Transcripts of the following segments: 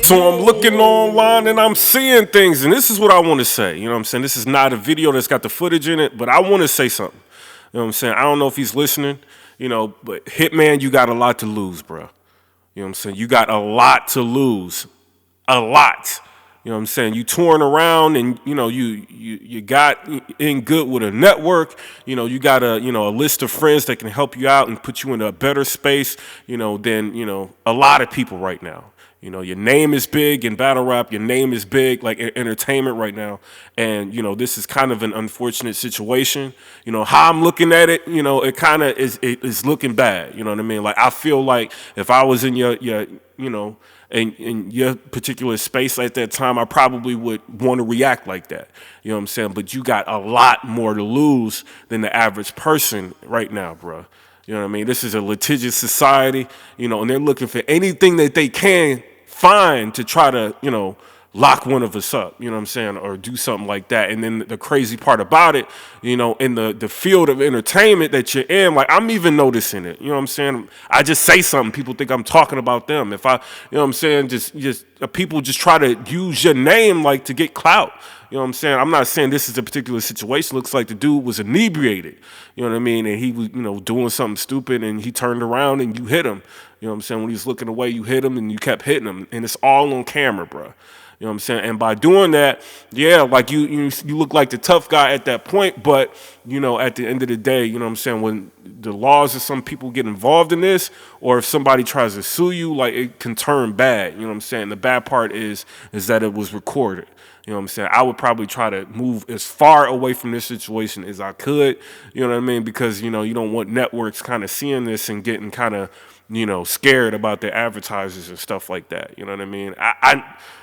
So I'm looking online and I'm seeing things, and this is what I want to say. You know what I'm saying? This is not a video that's got the footage in it, but I want to say something. You know what I'm saying? I don't know if he's listening, but Hitman, you got a lot to lose, bro. You know what I'm saying? You got a lot to lose. A lot. You know what I'm saying? You touring around and, you got in good with a network. You got a list of friends that can help you out and put you in a better space, than, a lot of people right now. Your name is big in battle rap. Your name is big, like in entertainment right now. And, this is kind of an unfortunate situation. How I'm looking at it, it kind of is looking bad. You know what I mean? Like, I feel like if I was in your in your particular space at that time, I probably would want to react like that. You know what I'm saying? But you got a lot more to lose than the average person right now, bro. You know what I mean? This is a litigious society, and they're looking for anything that they can find to try to, lock one of us up, you know what I'm saying, or do something like that. And then the crazy part about it, in the field of entertainment that you're in, like, I'm even noticing it, you know what I'm saying? I just say something, people think I'm talking about them. If I, you know what I'm saying, just people just try to use your name, like, to get clout. You know what I'm saying? I'm not saying this is a particular situation. Looks like the dude was inebriated. You know what I mean? And he was, doing something stupid, and he turned around and you hit him. You know what I'm saying? When he was looking away, you hit him and you kept hitting him. And it's all on camera, bro. You know what I'm saying? And by doing that, yeah, like you look like the tough guy at that point, but, at the end of the day, you know what I'm saying, when the laws of some people get involved in this, or if somebody tries to sue you, like, it can turn bad. You know what I'm saying? The bad part is that it was recorded. You know what I'm saying? I would probably try to move as far away from this situation as I could, you know what I mean? Because, you don't want networks kind of seeing this and getting kind of, scared about their advertisers and stuff like that. You know what I mean?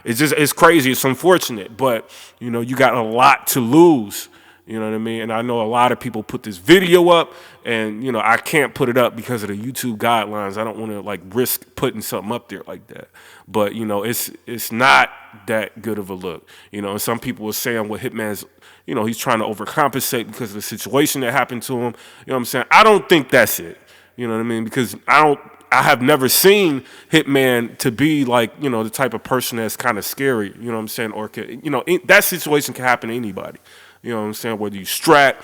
It's crazy. It's unfortunate, but, you got a lot to lose. You know what I mean? And I know a lot of people put this video up, and, I can't put it up because of the YouTube guidelines. I don't want to, like, risk putting something up there like that. But, it's not that good of a look. And some people are saying, well, Hitman's, he's trying to overcompensate because of the situation that happened to him. You know what I'm saying? I don't think that's it. You know what I mean? Because I have never seen Hitman to be like, the type of person that's kind of scary, you know what I'm saying? Or, that situation can happen to anybody. You know what I'm saying? Whether you strapped,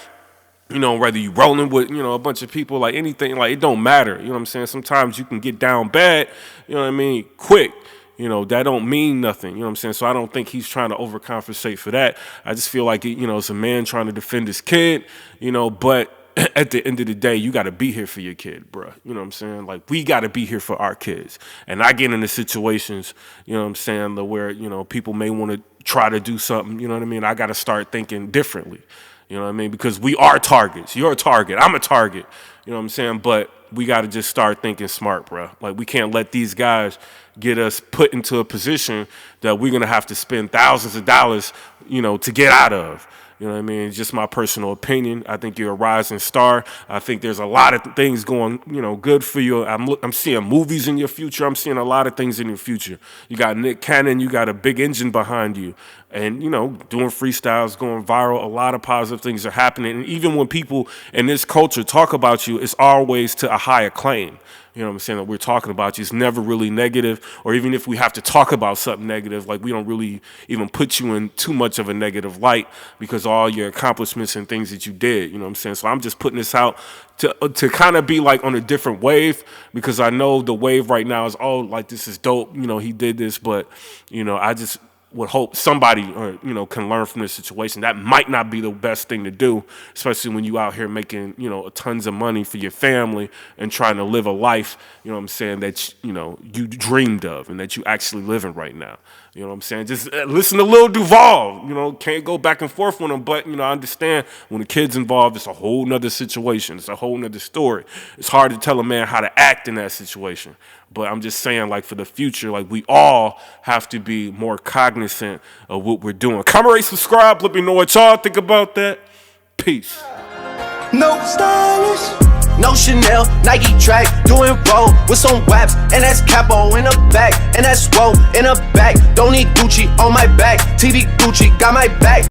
whether you rolling with, a bunch of people, like anything, like, it don't matter. You know what I'm saying? Sometimes you can get down bad, you know what I mean, quick. That don't mean nothing. You know what I'm saying? So I don't think he's trying to overcompensate for that. I just feel like, it's a man trying to defend his kid, but at the end of the day, you got to be here for your kid, bro. You know what I'm saying? Like, we got to be here for our kids. And I get into situations, you know what I'm saying, where, people may want to try to do something, you know what I mean? I got to start thinking differently, you know what I mean? Because we are targets. You're a target. I'm a target, you know what I'm saying? But we got to just start thinking smart, bro. Like, we can't let these guys get us put into a position that we're going to have to spend thousands of dollars, to get out of. You know what I mean? It's just my personal opinion. I think you're a rising star. I think there's a lot of things going, good for you. I'm seeing movies in your future. I'm seeing a lot of things in your future. You got Nick Cannon. You got a big engine behind you. And, doing freestyles, going viral. A lot of positive things are happening. And even when people in this culture talk about you, it's always to a high acclaim. You know what I'm saying? That we're talking about you. It's never really negative, or even if we have to talk about something negative, like, we don't really even put you in too much of a negative light because all your accomplishments and things that you did, you know what I'm saying? So I'm just putting this out to kind of be like on a different wave, because I know the wave right now is, oh, like, this is dope, he did this, but, I just would hope somebody, can learn from this situation. That might not be the best thing to do, especially when you out here making, tons of money for your family and trying to live a life, you know what I'm saying, that, you dreamed of and that you actually living right now. You know what I'm saying? Just listen to Lil Duval, can't go back and forth with him, but, I understand when the kid's involved, it's a whole nother situation. It's a whole nother story. It's hard to tell a man how to act in that situation. But I'm just saying, like, for the future, like, we all have to be more cognizant of what we're doing. Comment, rate, subscribe. Let me know what y'all think about that. Peace. No stylish, no Chanel, Nike track, doing roll with some waps, and that's capo in the back, and that's roll in the back. Don't need Gucci on my back, TV Gucci got my back.